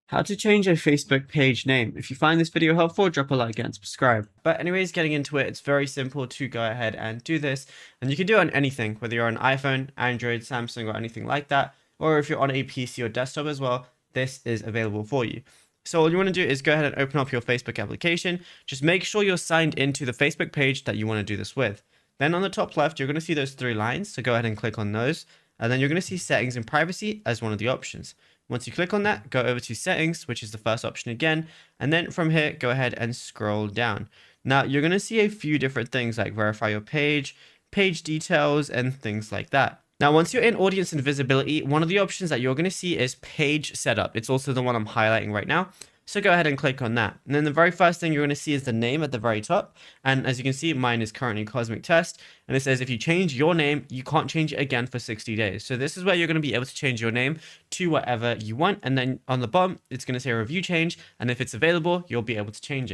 How to change a Facebook page name. If you find this video helpful, drop a like and subscribe. But anyways, getting into it, it's very simple to go ahead and do this. And you can do it on anything, whether you're on iPhone, Android, Samsung, or anything like that. Or if you're on a PC or desktop as well, this is available for you. So all you want to do is go ahead and open up your Facebook application. Just make sure you're signed into the Facebook page that you want to do this with. Then on the top left, you're going to see those three lines. So go ahead and click on those. And then you're going to see settings and privacy as one of the options. Once you click on that, go over to settings, which is the first option again. And then from here, go ahead and scroll down. Now you're going to see a few different things like verify your page, page details, and things like that. Now, once you're in audience and visibility, one of the options that you're going to see is page setup. It's also the one I'm highlighting right now. So go ahead and click on that. And then the very first thing you're going to see is the name at the very top. And as you can see, mine is currently Cosmic Test. And it says if you change your name, you can't change it again for 60 days. So this is where you're going to be able to change your name to whatever you want. And then on the bottom, it's going to say review change. And if it's available, you'll be able to change it.